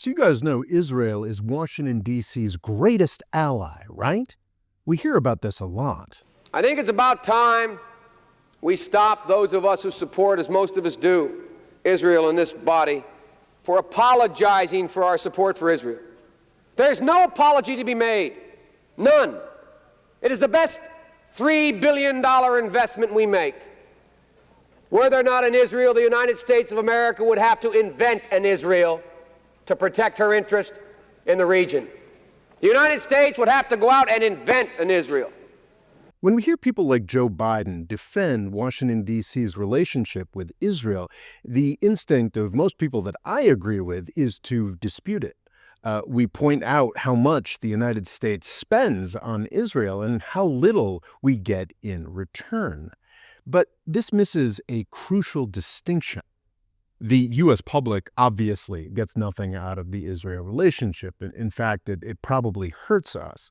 So you guys know Israel is Washington, D.C.'s greatest ally, right? We hear about this a lot. I think it's about time we stop, those of us who support, as most of us do, Israel in this body, for apologizing for our support for Israel. There's no apology to be made. None. It is the best $3 billion investment we make. Were there not an Israel, the United States of America would have to invent an Israel to protect her interest in the region. The United States would have to go out and invent an Israel. When we hear people like Joe Biden defend Washington, D.C.'s relationship with Israel, the instinct of most people that I agree with is to dispute it. We point out how much the United States spends on Israel and how little we get in return. But this misses a crucial distinction. The U.S. public obviously gets nothing out of the Israel relationship. In fact, it probably hurts us.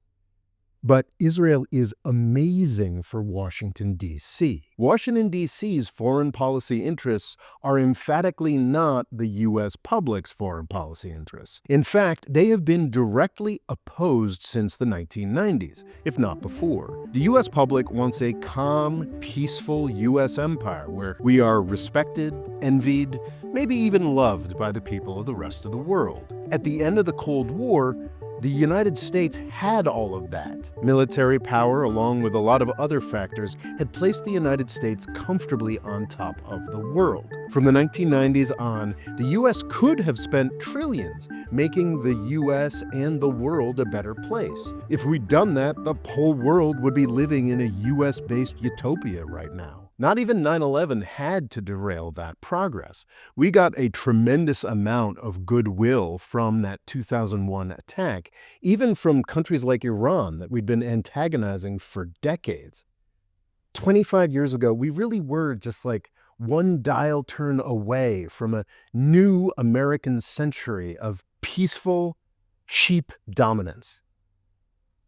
But Israel is amazing for Washington, D.C. Washington, D.C.'s foreign policy interests are emphatically not the U.S. public's foreign policy interests. In fact, they have been directly opposed since the 1990s, if not before. The U.S. public wants a calm, peaceful U.S. empire where we are respected, envied, maybe even loved by the people of the rest of the world. At the end of the Cold War, the United States had all of that. Military power, along with a lot of other factors, had placed the United States comfortably on top of the world. From the 1990s on, the U.S. could have spent trillions making the U.S. and the world a better place. If we'd done that, the whole world would be living in a U.S.-based utopia right now. Not even 9/11 had to derail that progress. We got a tremendous amount of goodwill from that 2001 attack, even from countries like Iran that we'd been antagonizing for decades. 25 years ago, we really were just like one dial turn away from a new American century of peaceful, cheap dominance.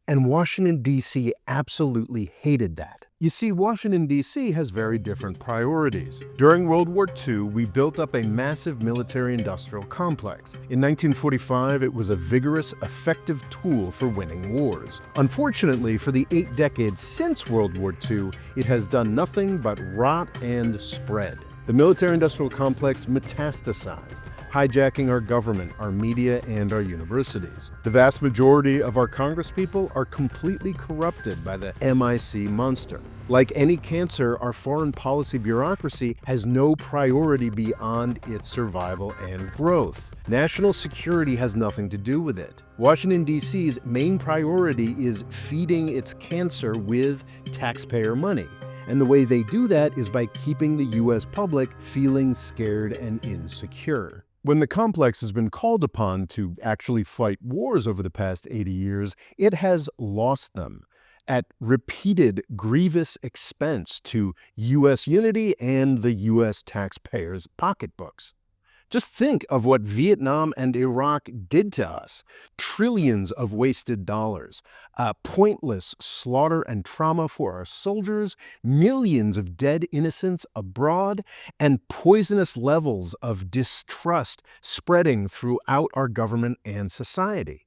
And Washington, D.C. absolutely hated that. You see, Washington, D.C. has very different priorities. During World War II, we built up a massive military-industrial complex. In 1945, it was a vigorous, effective tool for winning wars. Unfortunately, for the 8 decades since World War II, it has done nothing but rot and spread. The military-industrial complex metastasized, hijacking our government, our media, and our universities. The vast majority of our congresspeople are completely corrupted by the MIC monster. Like any cancer, our foreign policy bureaucracy has no priority beyond its survival and growth. National security has nothing to do with it. Washington, D.C.'s main priority is feeding its cancer with taxpayer money. And the way they do that is by keeping the U.S. public feeling scared and insecure. When the complex has been called upon to actually fight wars over the past 80 years, it has lost them at repeated grievous expense to U.S. unity and the U.S. taxpayers' pocketbooks. Just think of what Vietnam and Iraq did to us. Trillions of wasted dollars, pointless slaughter and trauma for our soldiers, millions of dead innocents abroad, and poisonous levels of distrust spreading throughout our government and society.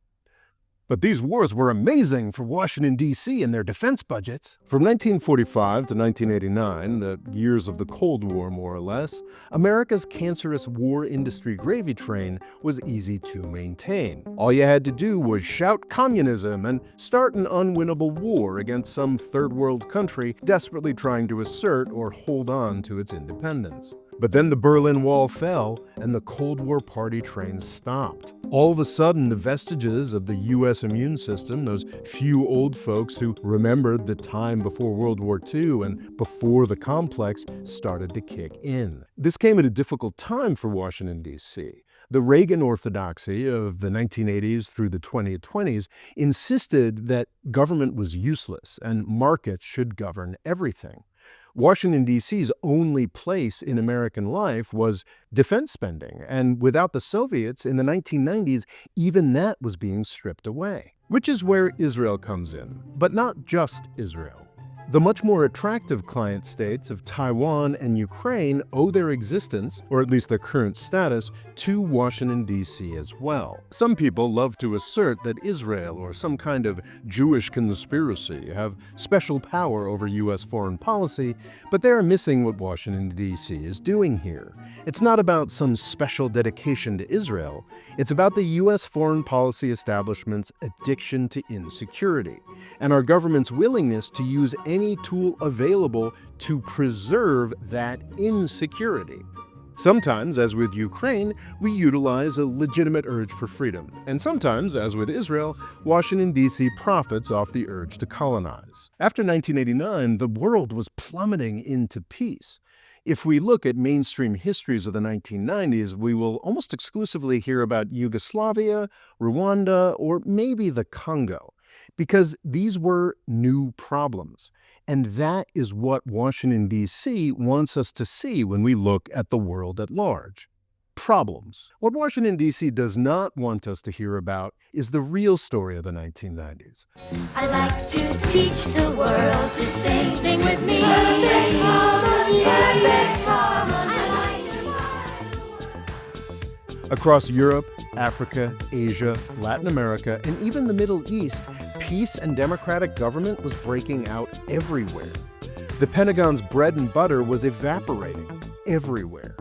But these wars were amazing for Washington, D.C. and their defense budgets. From 1945 to 1989, the years of the Cold War more or less, America's cancerous war industry gravy train was easy to maintain. All you had to do was shout communism and start an unwinnable war against some third world country desperately trying to assert or hold on to its independence. But then the Berlin Wall fell and the Cold War party train stopped. All of a sudden, the vestiges of the U.S. immune system, those few old folks who remembered the time before World War II and before the complex, started to kick in. This came at a difficult time for Washington, D.C. The Reagan orthodoxy of the 1980s through the 2020s insisted that government was useless and markets should govern everything. Washington, D.C.'s only place in American life was defense spending, and without the Soviets in the 1990s, even that was being stripped away. Which is where Israel comes in, but not just Israel. The much more attractive client states of Taiwan and Ukraine owe their existence, or at least their current status, to Washington, D.C. as well. Some people love to assert that Israel or some kind of Jewish conspiracy have special power over U.S. foreign policy, but they are missing what Washington, D.C. is doing here. It's not about some special dedication to Israel. It's about the U.S. foreign policy establishment's addiction to insecurity, and our government's willingness to use any tool available to preserve that insecurity. Sometimes, as with Ukraine, we utilize a legitimate urge for freedom, and sometimes, as with Israel, Washington, D.C. profits off the urge to colonize. After 1989, the world was plummeting into peace. If we look at mainstream histories of the 1990s, we will almost exclusively hear about Yugoslavia, Rwanda, or maybe the Congo, because these were new problems. And that is what Washington, D.C. wants us to see when we look at the world at large. Problems. What Washington, D.C. does not want us to hear about is the real story of the 1990s. I like to teach the world to sing with me. Perfect harmony. Perfect harmony. Across Europe, Africa, Asia, Latin America, and even the Middle East, peace and democratic government was breaking out everywhere. The Pentagon's bread and butter was evaporating everywhere.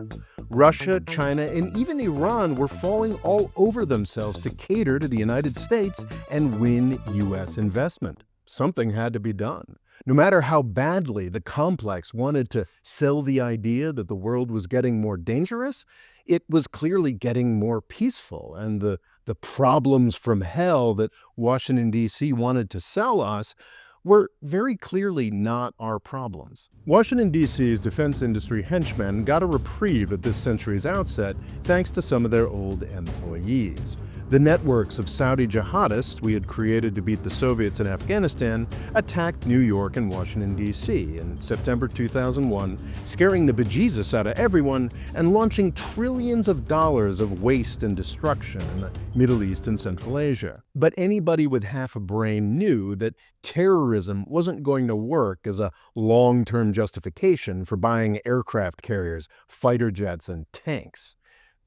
Russia, China, and even Iran were falling all over themselves to cater to the United States and win U.S. investment. Something had to be done. No matter how badly the complex wanted to sell the idea that the world was getting more dangerous, it was clearly getting more peaceful, and the problems from hell that Washington, D.C. wanted to sell us were very clearly not our problems. Washington, D.C.'s defense industry henchmen got a reprieve at this century's outset thanks to some of their old employees. The networks of Saudi jihadists we had created to beat the Soviets in Afghanistan attacked New York and Washington, D.C. in September 2001, scaring the bejesus out of everyone and launching trillions of dollars of waste and destruction in the Middle East and Central Asia. But anybody with half a brain knew that terrorism wasn't going to work as a long-term justification for buying aircraft carriers, fighter jets, and tanks.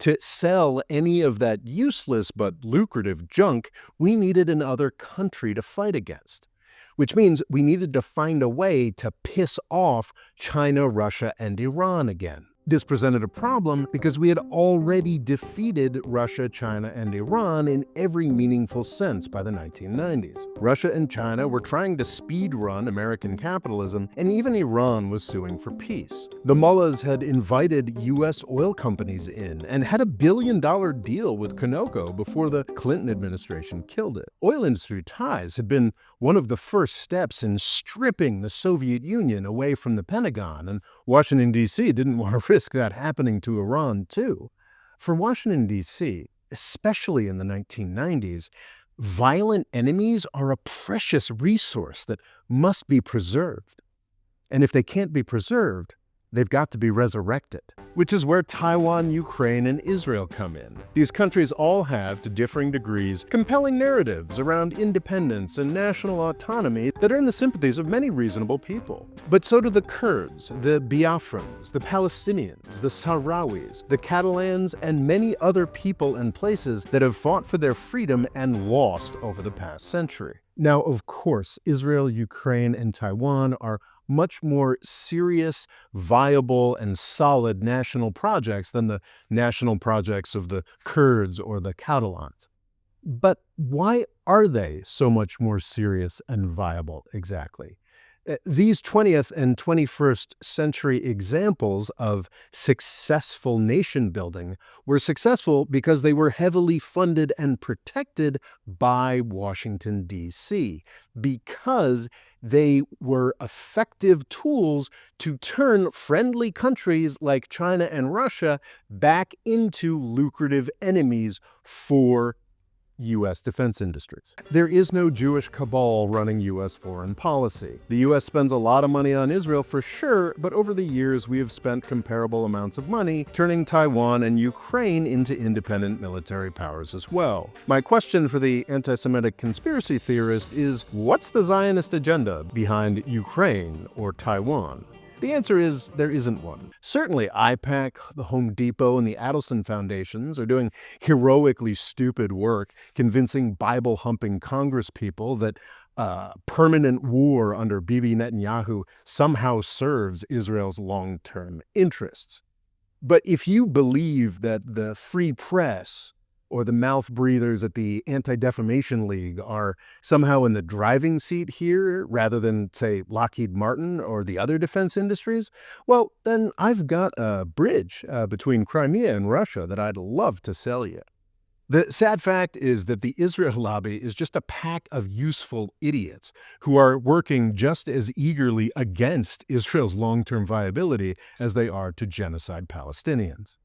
To sell any of that useless but lucrative junk, we needed another country to fight against, which means we needed to find a way to piss off China, Russia, and Iran again. This presented a problem because we had already defeated Russia, China, and Iran in every meaningful sense by the 1990s. Russia and China were trying to speed-run American capitalism, and even Iran was suing for peace. The mullahs had invited U.S. oil companies in and had $1 billion deal with Conoco before the Clinton administration killed it. Oil industry ties had been one of the first steps in stripping the Soviet Union away from the Pentagon, and Washington, D.C. didn't want to risk that happening to Iran, too. For Washington, D.C., especially in the 1990s, violent enemies are a precious resource that must be preserved. And if they can't be preserved, they've got to be resurrected, which is where Taiwan, Ukraine, and Israel come in. These countries all have, to differing degrees, compelling narratives around independence and national autonomy that earn the sympathies of many reasonable people. But so do the Kurds, the Biafrans, the Palestinians, the Sahrawis, the Catalans, and many other people and places that have fought for their freedom and lost over the past century. Now, of course, Israel, Ukraine, and Taiwan are much more serious, viable, and solid national projects than the national projects of the Kurds or the Catalans. But why are they so much more serious and viable exactly? These 20th and 21st century examples of successful nation building were successful because they were heavily funded and protected by Washington, D.C., because they were effective tools to turn friendly countries like China and Russia back into lucrative enemies for U.S. defense industries. There is no Jewish cabal running U.S. foreign policy. The U.S. spends a lot of money on Israel for sure, but over the years we have spent comparable amounts of money turning Taiwan and Ukraine into independent military powers as well. My question for the anti-Semitic conspiracy theorist is, what's the Zionist agenda behind Ukraine or Taiwan? The answer is there isn't one. Certainly IPAC, the Home Depot, and the Adelson Foundations are doing heroically stupid work convincing Bible-humping congresspeople that permanent war under Bibi Netanyahu somehow serves Israel's long-term interests. But if you believe that the free press or the mouth breathers at the Anti-Defamation League are somehow in the driving seat here rather than, say, Lockheed Martin or the other defense industries, well, then I've got a bridge between Crimea and Russia that I'd love to sell you. The sad fact is that the Israel lobby is just a pack of useful idiots who are working just as eagerly against Israel's long-term viability as they are to genocide Palestinians.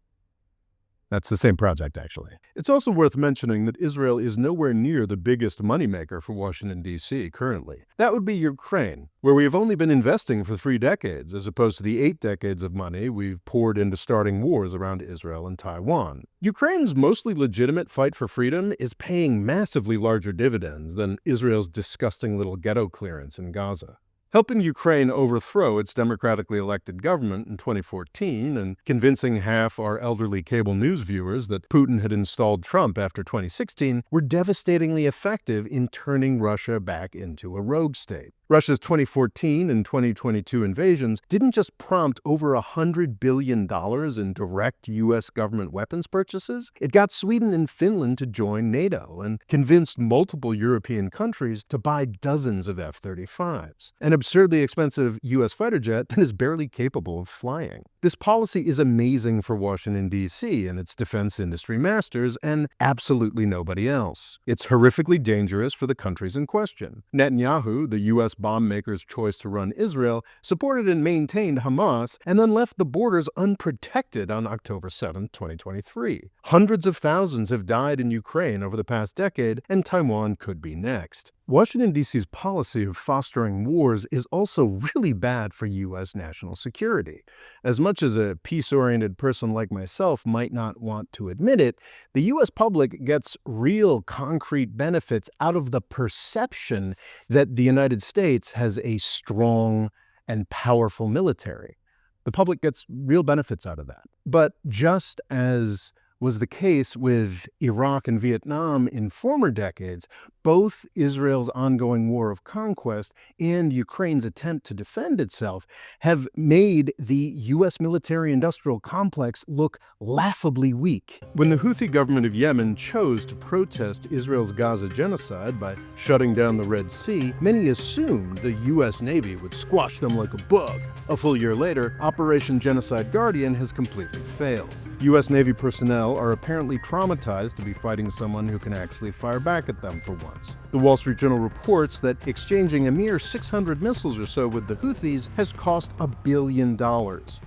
That's the same project, actually. It's also worth mentioning that Israel is nowhere near the biggest moneymaker for Washington, D.C. currently. That would be Ukraine, where we have only been investing for 3 decades, as opposed to the 8 decades of money we've poured into starting wars around Israel and Taiwan. Ukraine's mostly legitimate fight for freedom is paying massively larger dividends than Israel's disgusting little ghetto clearance in Gaza. Helping Ukraine overthrow its democratically elected government in 2014 and convincing half our elderly cable news viewers that Putin had installed Trump after 2016 were devastatingly effective in turning Russia back into a rogue state. Russia's 2014 and 2022 invasions didn't just prompt over $100 billion in direct U.S. government weapons purchases. It got Sweden and Finland to join NATO and convinced multiple European countries to buy dozens of F-35s, an absurdly expensive U.S. fighter jet that is barely capable of flying. This policy is amazing for Washington, D.C. and its defense industry masters, and absolutely nobody else. It's horrifically dangerous for the countries in question. Netanyahu, the U.S. bomb maker's choice to run Israel, supported and maintained Hamas, and then left the borders unprotected on October 7, 2023. Hundreds of thousands have died in Ukraine over the past decade, and Taiwan could be next. Washington, D.C.'s policy of fostering wars is also really bad for U.S. national security. As much as a peace-oriented person like myself might not want to admit it, the U.S. public gets real concrete benefits out of the perception that the United States has a strong and powerful military. The public gets real benefits out of that. But just as was the case with Iraq and Vietnam in former decades, both Israel's ongoing war of conquest and Ukraine's attempt to defend itself have made the U.S. military-industrial complex look laughably weak. When the Houthi government of Yemen chose to protest Israel's Gaza genocide by shutting down the Red Sea, many assumed the U.S. Navy would squash them like a bug. A full year later, Operation Genocide Guardian has completely failed. U.S. Navy personnel are apparently traumatized to be fighting someone who can actually fire back at them for once. The Wall Street Journal reports that exchanging a mere 600 missiles or so with the Houthis has cost $1 billion,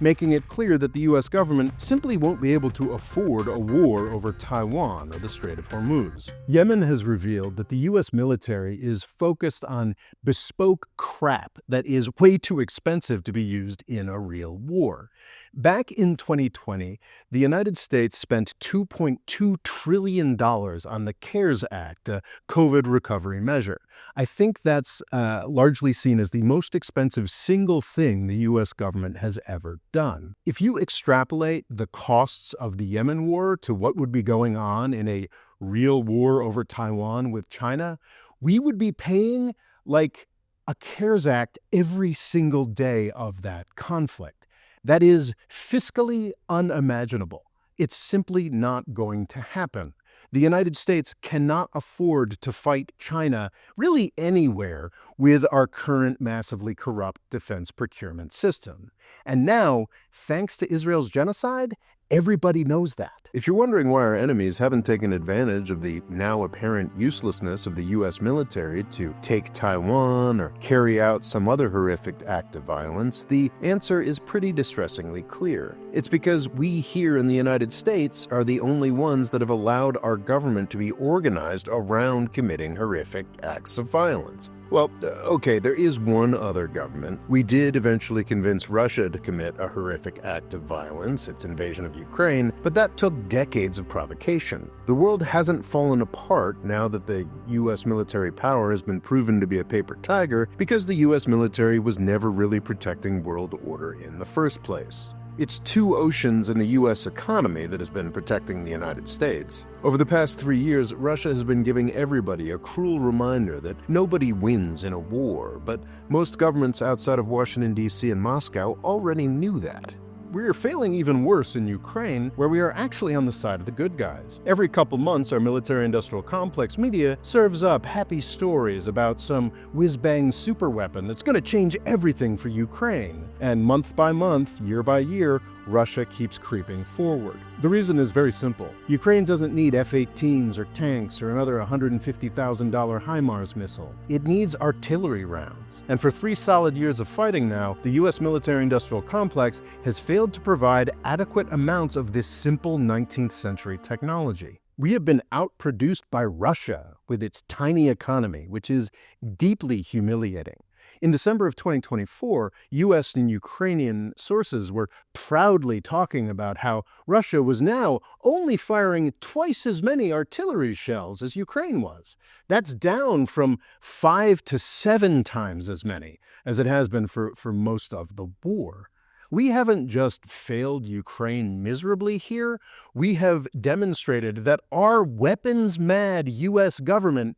making it clear that the U.S. government simply won't be able to afford a war over Taiwan or the Strait of Hormuz. Yemen has revealed that the U.S. military is focused on bespoke crap that is way too expensive to be used in a real war. Back in 2020, the United States spent $2.2 trillion on the CARES Act, a COVID recovery measure. I think that's largely seen as the most expensive single thing the U.S. government has ever done. If you extrapolate the costs of the Yemen war to what would be going on in a real war over Taiwan with China, we would be paying like a CARES Act every single day of that conflict. That is fiscally unimaginable. It's simply not going to happen. The United States cannot afford to fight China really anywhere with our current massively corrupt defense procurement system. And now, thanks to Israel's genocide, Everybody knows that. If you're wondering why our enemies haven't taken advantage of the now apparent uselessness of the U.S. military to take Taiwan or carry out some other horrific act of violence, the answer is pretty distressingly clear. It's because we here in the United States are the only ones that have allowed our government to be organized around committing horrific acts of violence. Well, okay, there is one other government. We did eventually convince Russia to commit a horrific act of violence, its invasion of Ukraine, but that took decades of provocation. The world hasn't fallen apart now that the U.S. military power has been proven to be a paper tiger because the U.S. military was never really protecting world order in the first place. It's two oceans in the U.S. economy that has been protecting the United States. Over the past 3 years, Russia has been giving everybody a cruel reminder that nobody wins in a war, but most governments outside of Washington, D.C. and Moscow already knew that. We are failing even worse in Ukraine, where we are actually on the side of the good guys. Every couple months, our military-industrial complex media serves up happy stories about some whiz-bang superweapon that's going to change everything for Ukraine. And month by month, year by year, Russia keeps creeping forward. The reason is very simple. Ukraine doesn't need F-18s or tanks or another $150,000 HIMARS missile. It needs artillery rounds. And for 3 solid years of fighting now, the U.S. military-industrial complex has failed to provide adequate amounts of this simple 19th century technology. We have been outproduced by Russia with its tiny economy, which is deeply humiliating. In December of 2024, U.S. and Ukrainian sources were proudly talking about how Russia was now only firing twice as many artillery shells as Ukraine was. That's down from 5 to 7 times as many as it has been for most of the war. We haven't just failed Ukraine miserably here. We have demonstrated that our weapons-mad U.S. government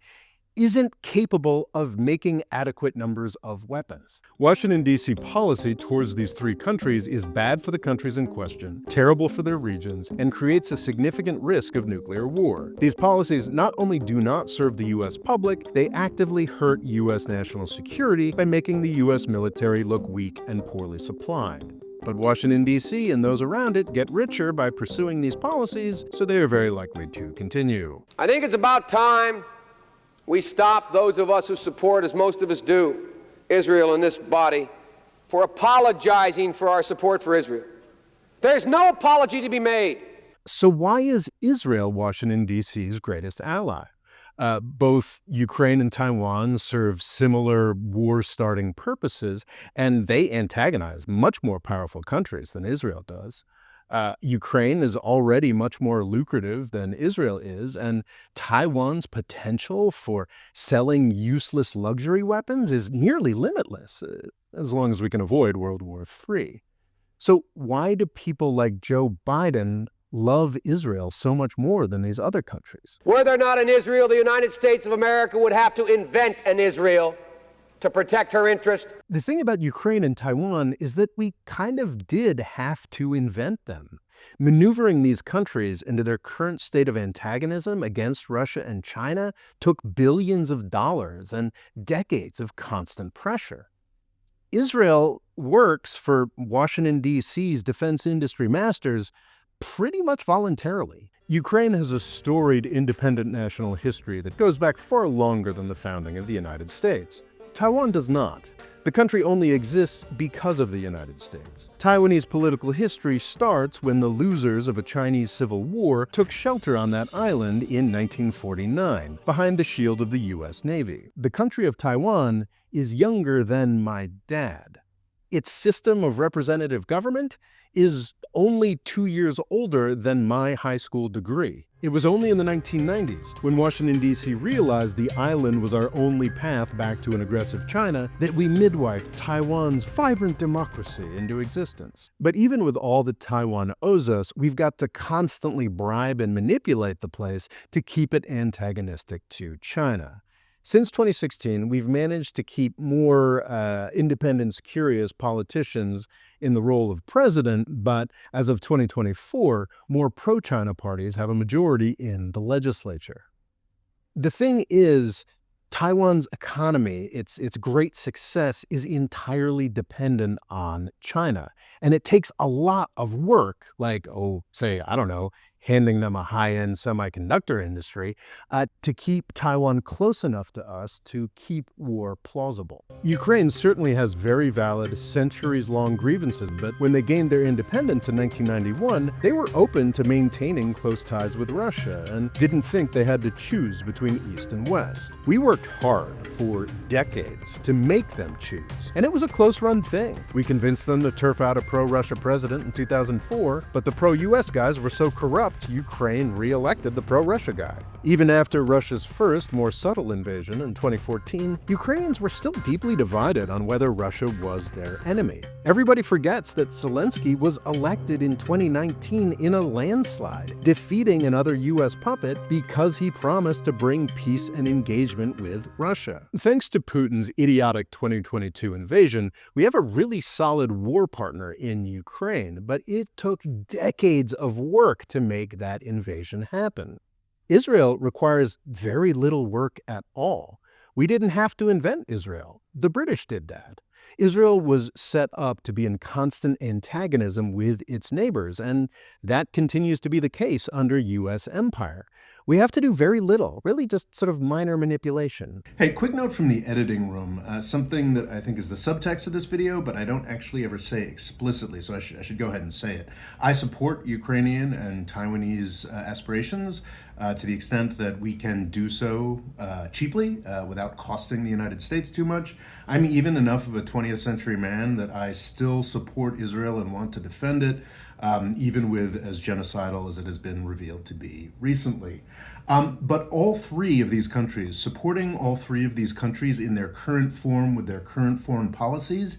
isn't capable of making adequate numbers of weapons. Washington, D.C. policy towards these 3 countries is bad for the countries in question, terrible for their regions, and creates a significant risk of nuclear war. These policies not only do not serve the U.S. public, they actively hurt U.S. national security by making the U.S. military look weak and poorly supplied. But Washington, D.C. and those around it get richer by pursuing these policies, so they are very likely to continue. I think it's about time we stop, those of us who support, as most of us do, Israel in this body, for apologizing for our support for Israel. There's no apology to be made. So why is Israel Washington, D.C.'s greatest ally? Both Ukraine and Taiwan serve similar war-starting purposes, and they antagonize much more powerful countries than Israel does. Ukraine is already much more lucrative than Israel is, and Taiwan's potential for selling useless luxury weapons is nearly limitless, as long as we can avoid World War III. So why do people like Joe Biden love Israel so much more than these other countries? Were there not an Israel, the United States of America would have to invent an Israel to protect her interest. The thing about Ukraine and Taiwan is that we kind of did have to invent them. Maneuvering these countries into their current state of antagonism against Russia and China took billions of dollars and decades of constant pressure. Israel works for Washington, D.C.'s defense industry masters pretty much voluntarily. Ukraine has a storied independent national history that goes back far longer than the founding of the United States. Taiwan does not. The country only exists because of the United States. Taiwanese political history starts when the losers of a Chinese civil war took shelter on that island in 1949, behind the shield of the U.S. Navy. The country of Taiwan is younger than my dad. Its system of representative government is only 2 years older than my high school degree. It was only in the 1990s, when Washington, D.C. realized the island was our only path back to an aggressive China, that we midwifed Taiwan's vibrant democracy into existence. But even with all that Taiwan owes us, we've got to constantly bribe and manipulate the place to keep it antagonistic to China. Since 2016, we've managed to keep more independence-curious politicians in the role of president, but as of 2024, more pro-China parties have a majority in the legislature. The thing is, Taiwan's economy, its great success, is entirely dependent on China. And it takes a lot of work, like, say, I don't know, handing them a high-end semiconductor industry, to keep Taiwan close enough to us to keep war plausible. Ukraine certainly has very valid, centuries-long grievances, but when they gained their independence in 1991, they were open to maintaining close ties with Russia and didn't think they had to choose between East and West. We worked hard for decades to make them choose, and it was a close-run thing. We convinced them to turf out a pro-Russia president in 2004, but the pro-US guys were so corrupt, Ukraine re-elected the pro-Russia guy. Even after Russia's first, more subtle invasion in 2014, Ukrainians were still deeply divided on whether Russia was their enemy. Everybody forgets that Zelensky was elected in 2019 in a landslide, defeating another US puppet because he promised to bring peace and engagement with Russia. Thanks to Putin's idiotic 2022 invasion, we have a really solid war partner in Ukraine, but it took decades of work to make that invasion happen. Israel requires very little work at all. We didn't have to invent Israel. The British did that. Israel was set up to be in constant antagonism with its neighbors, and that continues to be the case under U.S. empire. We have to do very little, really just sort of minor manipulation. Hey, quick note from the editing room. Something that I think is the subtext of this video, but I don't actually ever say explicitly, so I should go ahead and say it. I support Ukrainian and Taiwanese aspirations to the extent that we can do so cheaply without costing the United States too much. I'm even enough of a 20th century man that I still support Israel and want to defend it, even with as genocidal as it has been revealed to be recently. But all three of these countries, supporting all three of these countries in their current form with their current foreign policies,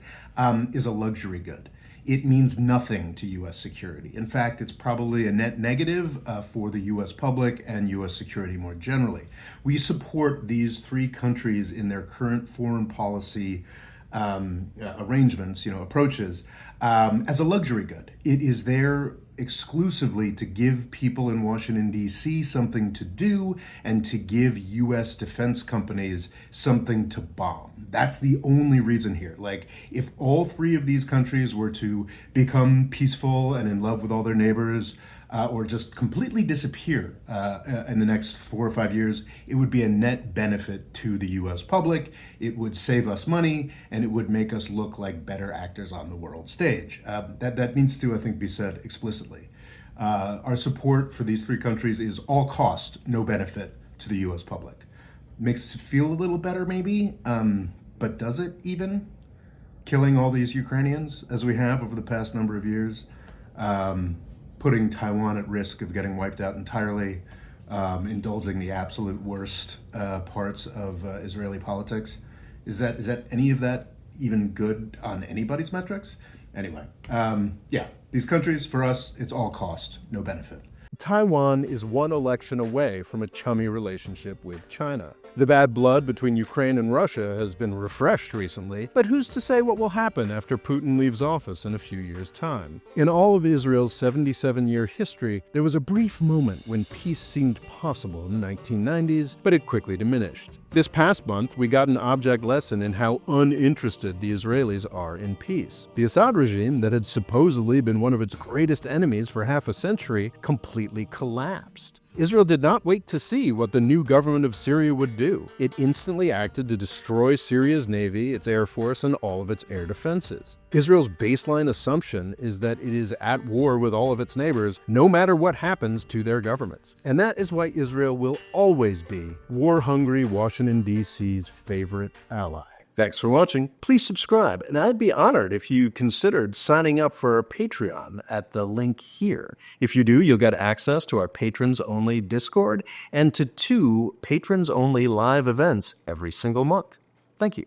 is a luxury good. It means nothing to U.S. security. In fact, it's probably a net negative for the U.S. public and U.S. security more generally. We support these three countries in their current foreign policy arrangements, approaches, as a luxury good. It is there exclusively to give people in Washington, D.C. something to do and to give U.S. defense companies something to bomb. That's the only reason here. Like, if all three of these countries were to become peaceful and in love with all their neighbors, or just completely disappear in the next 4 or 5 years, it would be a net benefit to the U.S. public. It would save us money, and it would make us look like better actors on the world stage. That needs to, I think, be said explicitly. Our support for these three countries is all cost, no benefit to the U.S. public. Makes it feel a little better, maybe, but does it even? Killing all these Ukrainians, as we have over the past number of years, putting Taiwan at risk of getting wiped out entirely, indulging the absolute worst parts of Israeli politics. Is that any of that even good on anybody's metrics? Anyway, these countries, for us, it's all cost, no benefit. Taiwan is one election away from a chummy relationship with China. The bad blood between Ukraine and Russia has been refreshed recently, but who's to say what will happen after Putin leaves office in a few years' time? In all of Israel's 77-year history, there was a brief moment when peace seemed possible in the 1990s, but it quickly diminished. This past month, we got an object lesson in how uninterested the Israelis are in peace. The Assad regime, that had supposedly been one of its greatest enemies for half a century, completely collapsed. Israel did not wait to see what the new government of Syria would do. It instantly acted to destroy Syria's navy, its air force, and all of its air defenses. Israel's baseline assumption is that it is at war with all of its neighbors, no matter what happens to their governments. And that is why Israel will always be war-hungry Washington, D.C.'s favorite ally. Thanks for watching. Please subscribe, and I'd be honored if you considered signing up for our Patreon at the link here. If you do, you'll get access to our patrons-only Discord and to 2 patrons-only live events every single month. Thank you.